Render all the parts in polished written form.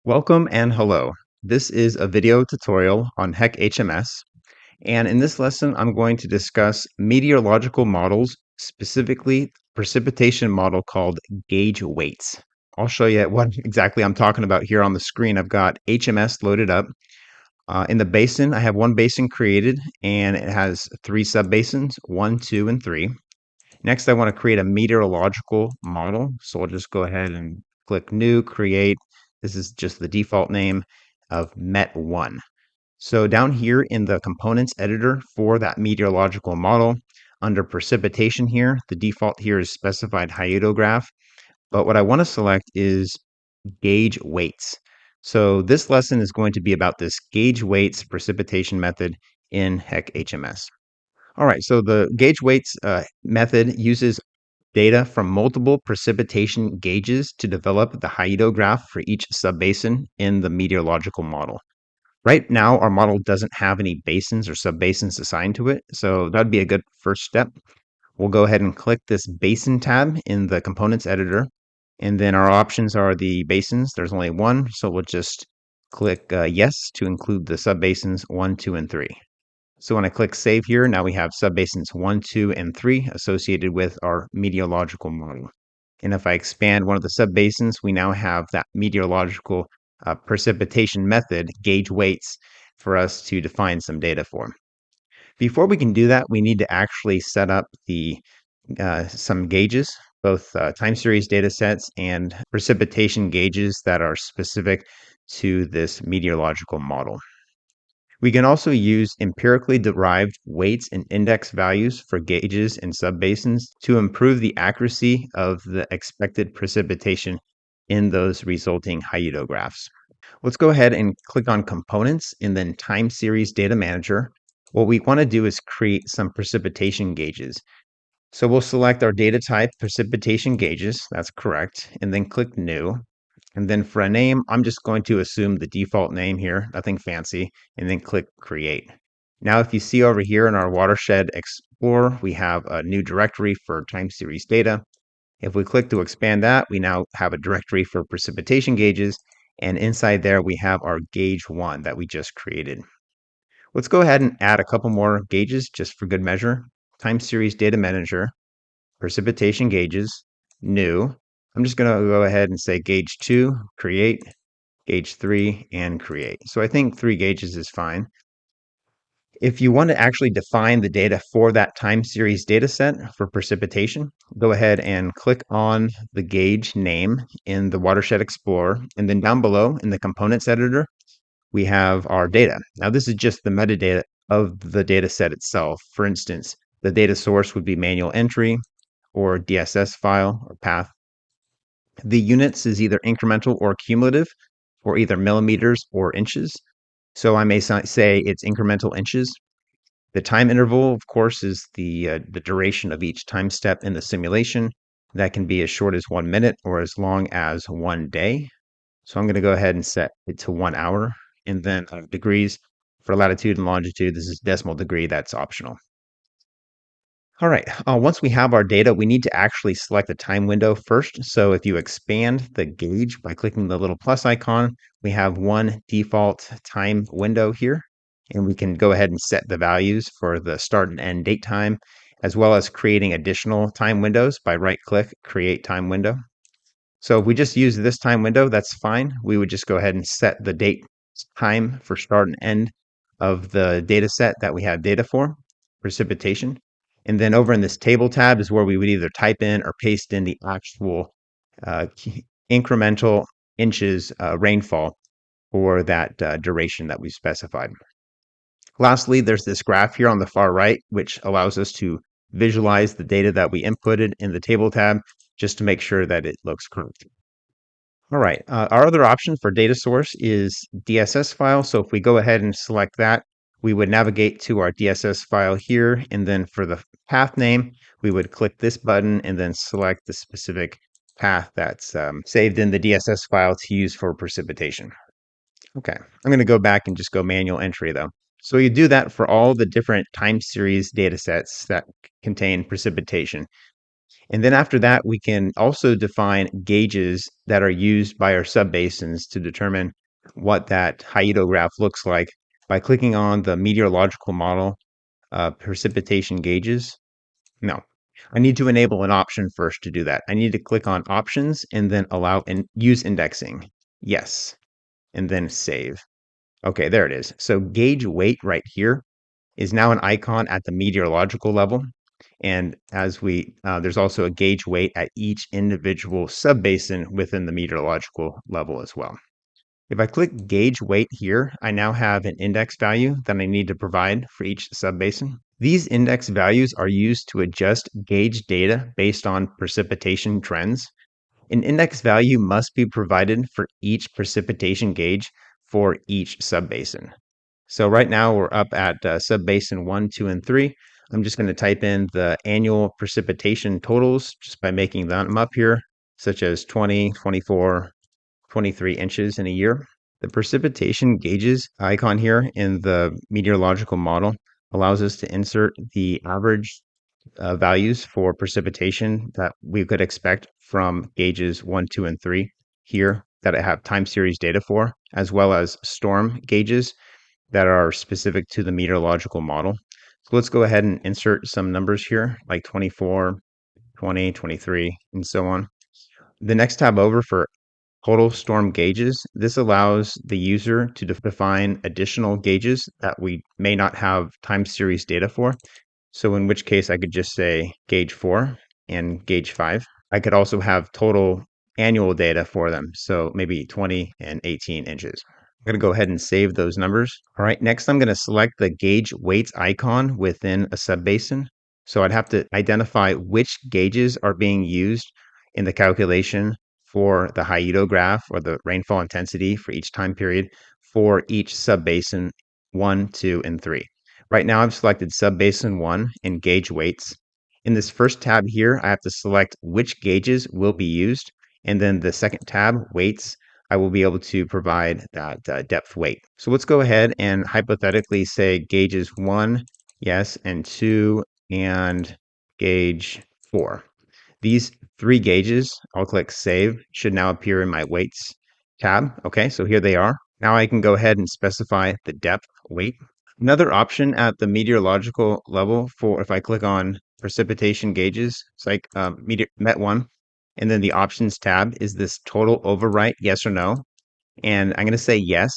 Welcome and hello. This is a video tutorial on HEC HMS, and in this lesson, I'm going to discuss meteorological models, specifically precipitation model called Gage weights. I'll show you what exactly I'm talking about here on the screen. I've got HMS loaded up. In the basin, I have one basin created, and it has three subbasins, 1, 2, and 3. Next, I want to create a meteorological model. So I'll just go ahead and click New, Create. This is just the default name of Met1. So down here in the components editor for that meteorological model, under precipitation here, the default here is specified hyetograph. But what I want to select is gauge weights. So this lesson is going to be about this gauge weights precipitation method in HEC HMS. All right, so the gauge weights method uses data from multiple precipitation gauges to develop the hyetograph for each subbasin in the meteorological model. Right now, our model doesn't have any basins or subbasins assigned to it, so that'd be a good first step. We'll go ahead and click this basin tab in the components editor, and then our options are the basins. There's only one, so we'll just click yes to include the subbasins 1, 2, and 3. So when I click save here, now we have subbasins 1, 2, and 3 associated with our meteorological model. And if I expand one of the subbasins, we now have that meteorological precipitation method, gauge weights, for us to define some data for. Before we can do that, we need to actually set up the some gauges, both time series data sets and precipitation gauges that are specific to this meteorological model. We can also use empirically derived weights and index values for gauges and subbasins to improve the accuracy of the expected precipitation in those resulting hyedographs. Let's go ahead and click on Components and then Time Series Data Manager. What we want to do is create some precipitation gauges. So we'll select our data type, precipitation gauges, that's correct, and then click New. And then for a name, I'm just going to assume the default name here, nothing fancy, and then click Create. Now, if you see over here in our Watershed Explorer, we have a new directory for time series data. If we click to expand that, we now have a directory for precipitation gauges, and inside there we have our gauge 1 that we just created. Let's go ahead and add a couple more gauges just for good measure. Time series data manager, precipitation gauges, new. I'm just going to go ahead and say gauge 2, create, gauge 3, and create. So I think 3 gauges is fine. If you want to actually define the data for that time series data set for precipitation, go ahead and click on the gauge name in the Watershed Explorer. And then down below in the components editor, we have our data. Now, this is just the metadata of the data set itself. For instance, the data source would be manual entry or DSS file or path. The units is either incremental or cumulative, or either millimeters or inches. So I may say it's incremental inches. The time interval, of course, is the duration of each time step in the simulation. That can be as short as 1 minute or as long as 1 day. So I'm going to go ahead and set it to 1 hour. And then degrees for latitude and longitude, this is decimal degree, that's optional. All right, once we have our data, we need to actually select the time window first. So if you expand the gauge by clicking the little plus icon, we have one default time window here, and we can go ahead and set the values for the start and end date time, as well as creating additional time windows by right-click, Create Time Window. So if we just use this time window, that's fine. We would just go ahead and set the date time for start and end of the data set that we have data for, precipitation. And then over in this table tab is where we would either type in or paste in the actual incremental inches rainfall for that duration that we specified. Lastly, there's this graph here on the far right, which allows us to visualize the data that we inputted in the table tab just to make sure that it looks correct. All right, our other option for data source is DSS file. So if we go ahead and select that, we would navigate to our DSS file here. And then for the path name, we would click this button and then select the specific path that's saved in the DSS file to use for precipitation. Okay, I'm going to go back and just go manual entry though. So you do that for all the different time series data sets that contain precipitation. And then after that, we can also define gauges that are used by our subbasins to determine what that hyetograph looks like by clicking on the meteorological model, precipitation gauges. No, I need to enable an option first to do that. I need to click on options and then allow and use indexing. Yes, and then save. Okay, there it is. So gauge weight right here is now an icon at the meteorological level. And there's also a gauge weight at each individual subbasin within the meteorological level as well. If I click gauge weight here, I now have an index value that I need to provide for each subbasin. These index values are used to adjust gauge data based on precipitation trends. An index value must be provided for each precipitation gauge for each subbasin. So right now we're up at subbasin 1, 2, and 3. I'm just going to type in the annual precipitation totals just by making them up here, such as 20, 24, 23 inches in a year. The precipitation gauges icon here in the meteorological model allows us to insert the average values for precipitation that we could expect from gauges 1, 2, and 3 here that I have time series data for, as well as storm gauges that are specific to the meteorological model. So let's go ahead and insert some numbers here, like 24, 20, 23, and so on. The next tab over for total storm gauges, this allows the user to define additional gauges that we may not have time series data for. So in which case I could just say gauge 4 and gauge 5. I could also have total annual data for them, so maybe 20 and 18 inches. I'm going to go ahead and save those numbers. All right, next I'm going to select the gauge weights icon within a subbasin. So I'd have to identify which gauges are being used in the calculation for the hyetograph or the rainfall intensity for each time period for each subbasin 1, 2, and 3. Right now I've selected subbasin 1 and gauge weights. In this first tab here, I have to select which gauges will be used. And then the second tab, weights, I will be able to provide that depth weight. So let's go ahead and hypothetically say gauges 1, yes, and 2, and gauge 4. These 3 gauges, I'll click save, should now appear in my weights tab. Okay, so here they are. Now I can go ahead and specify the depth weight. Another option at the meteorological level for if I click on precipitation gauges, it's like Met1, and then the options tab is this total overwrite, yes or no. And I'm going to say yes.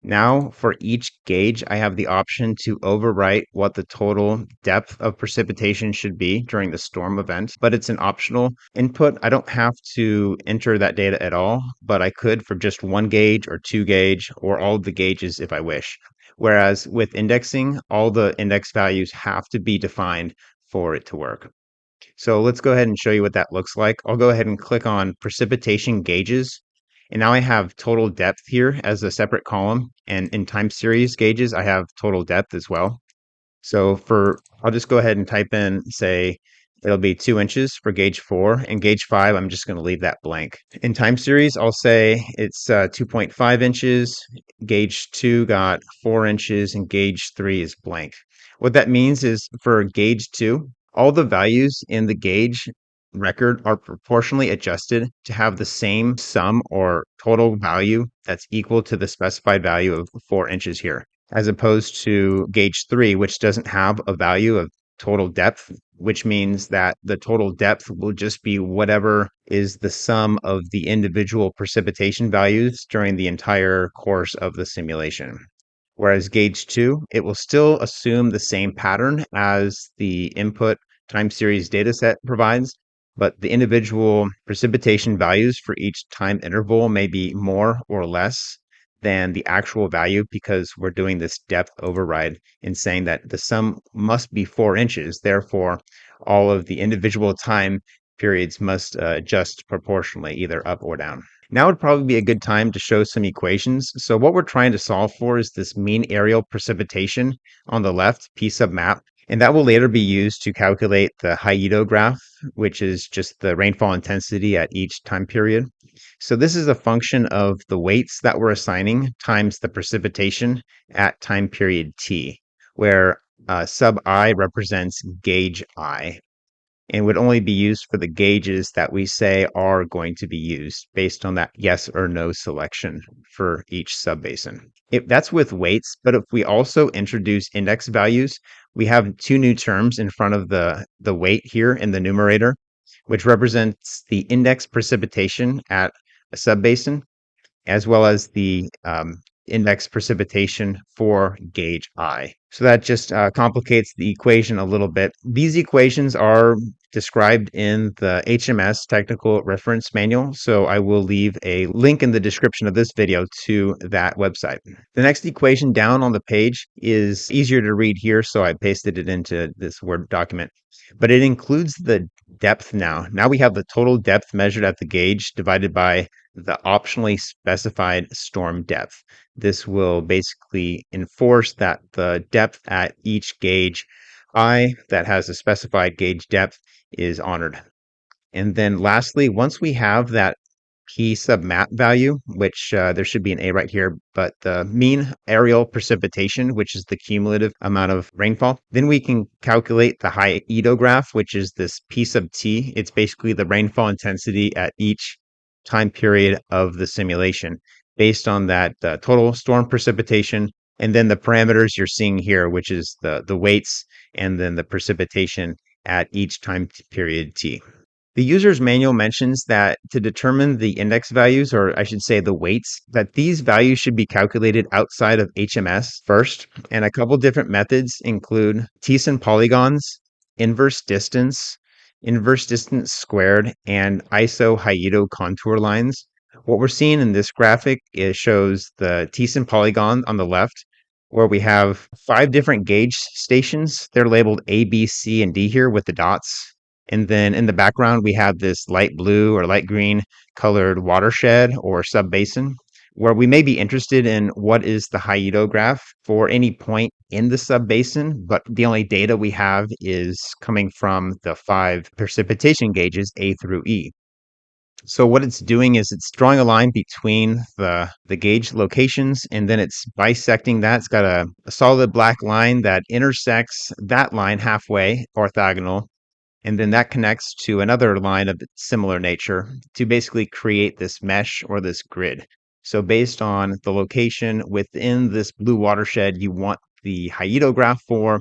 Now, for each gauge, I have the option to overwrite what the total depth of precipitation should be during the storm event, but it's an optional input. I don't have to enter that data at all, but I could for just 1 gauge or 2 gauge or all of the gauges if I wish. Whereas with indexing, all the index values have to be defined for it to work. So let's go ahead and show you what that looks like. I'll go ahead and click on precipitation gauges. And now I have total depth here as a separate column. And in time series gauges, I have total depth as well. So I'll just go ahead and type in, say, it'll be 2 inches for gauge 4, and gauge 5, I'm just going to leave that blank. In time series, I'll say it's 2.5 inches, gauge 2 got 4 inches, and gauge 3 is blank. What that means is for gauge 2, all the values in the gauge record are proportionally adjusted to have the same sum or total value that's equal to the specified value of 4 inches here, as opposed to gauge 3, which doesn't have a value of total depth, which means that the total depth will just be whatever is the sum of the individual precipitation values during the entire course of the simulation. Whereas gauge 2, it will still assume the same pattern as the input time series dataset provides, but the individual precipitation values for each time interval may be more or less than the actual value because we're doing this depth override and saying that the sum must be 4 inches. Therefore, all of the individual time periods must adjust proportionally, either up or down. Now would probably be a good time to show some equations. So what we're trying to solve for is this mean areal precipitation on the left, P sub map, and that will later be used to calculate the hyetograph, which is just the rainfall intensity at each time period. So this is a function of the weights that we're assigning times the precipitation at time period t, where sub I represents gauge I. and would only be used for the gauges that we say are going to be used based on that yes or no selection for each subbasin. If that's with weights, but if we also introduce index values, we have two new terms in front of the weight here in the numerator, which represents the index precipitation at a subbasin, as well as the index precipitation for gauge I. So that just complicates the equation a little bit. These equations are described in the HMS Technical Reference Manual, so I will leave a link in the description of this video to that website. The next equation down on the page is easier to read here, so I pasted it into this Word document. But it includes the depth now. Now we have the total depth measured at the gauge divided by the optionally specified storm depth. This will basically enforce that the depth at each gauge I that has a specified gauge depth is honored. And then lastly, once we have that P sub map value, which there should be an A right here, but the mean aerial precipitation, which is the cumulative amount of rainfall, then we can calculate the Hyedo graph, which is this P sub T. It's basically the rainfall intensity at each time period of the simulation based on that total storm precipitation and then the parameters you're seeing here, which is the weights and then the precipitation at each time period T. The user's manual mentions that to determine the index values, or I should say the weights, that these values should be calculated outside of HMS first. And a couple different methods include Thiessen polygons, inverse distance squared, and ISO Hyedo contour lines. What we're seeing in this graphic is shows the Thiessen polygon on the left, where we have 5 different gauge stations. They're labeled A, B, C, and D here with the dots. And then in the background, we have this light blue or light green colored watershed or subbasin where we may be interested in what is the Hyedo graph for any point in the subbasin, but the only data we have is coming from the 5 precipitation gauges A through E. So what it's doing is it's drawing a line between the gauge locations, and then it's bisecting that. It's got a solid black line that intersects that line halfway, orthogonal, and then that connects to another line of similar nature to basically create this mesh or this grid. So based on the location within this blue watershed you want the Hyedo graph for,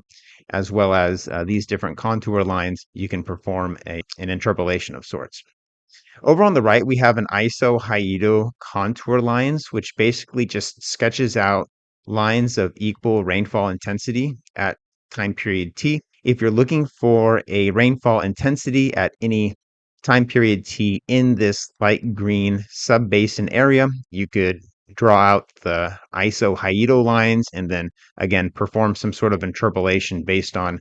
as well as these different contour lines, you can perform an interpolation of sorts. Over on the right, we have an ISO Hyedo contour lines, which basically just sketches out lines of equal rainfall intensity at time period T. If you're looking for a rainfall intensity at any time period T in this light green subbasin area, you could draw out the ISO Hyedo lines and then again perform some sort of interpolation based on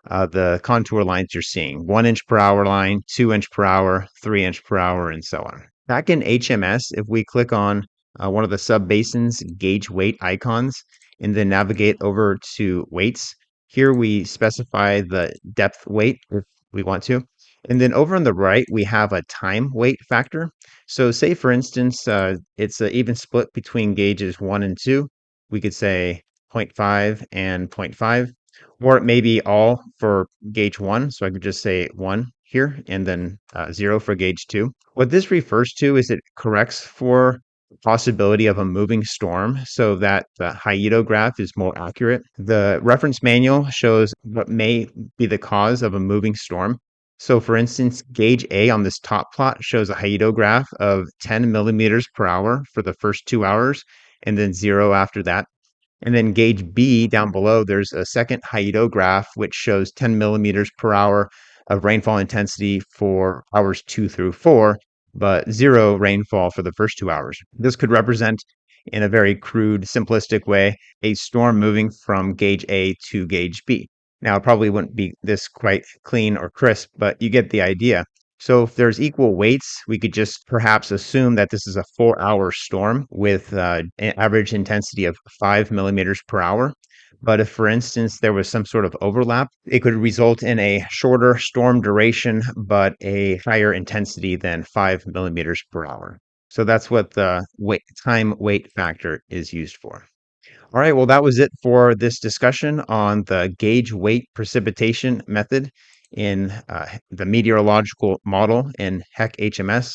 the contour lines you're seeing. 1 inch per hour line, 2 inch per hour, 3 inch per hour, and so on. Back in HMS, if we click on one of the subbasins gauge weight icons and then navigate over to weights, here we specify the depth weight if we want to. And then over on the right, we have a time weight factor. So say, for instance, it's an even split between gauges 1 and 2. We could say 0.5 and 0.5, or it may be all for gauge 1. So I could just say 1 here and then 0 for gauge 2. What this refers to is it corrects for the possibility of a moving storm so that the Hyedo graph is more accurate. The reference manual shows what may be the cause of a moving storm. So for instance, gauge A on this top plot shows a Hyedo graph of 10 millimeters per hour for the first 2 hours and then 0 after that. And then gauge B down below, there's a second Hyedo graph which shows 10 millimeters per hour of rainfall intensity for hours 2 through 4, but 0 rainfall for the first 2 hours. This could represent, in a very crude, simplistic way, a storm moving from gauge A to gauge B. Now, it probably wouldn't be this quite clean or crisp, but you get the idea. So if there's equal weights, we could just perhaps assume that this is a 4-hour storm with an average intensity of 5 millimeters per hour. But if, for instance, there was some sort of overlap, it could result in a shorter storm duration, but a higher intensity than 5 millimeters per hour. So that's what the time weight factor is used for. All right, well, that was it for this discussion on the gauge weight precipitation method. In the meteorological model in HEC HMS,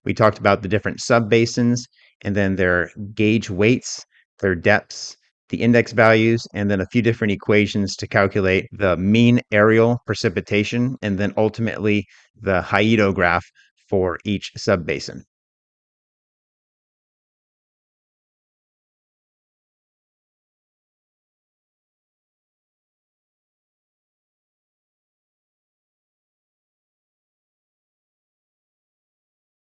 we talked about the different subbasins and then their gauge weights, their depths, the index values, and then a few different equations to calculate the mean areal precipitation and then ultimately the Haidó graph for each subbasin.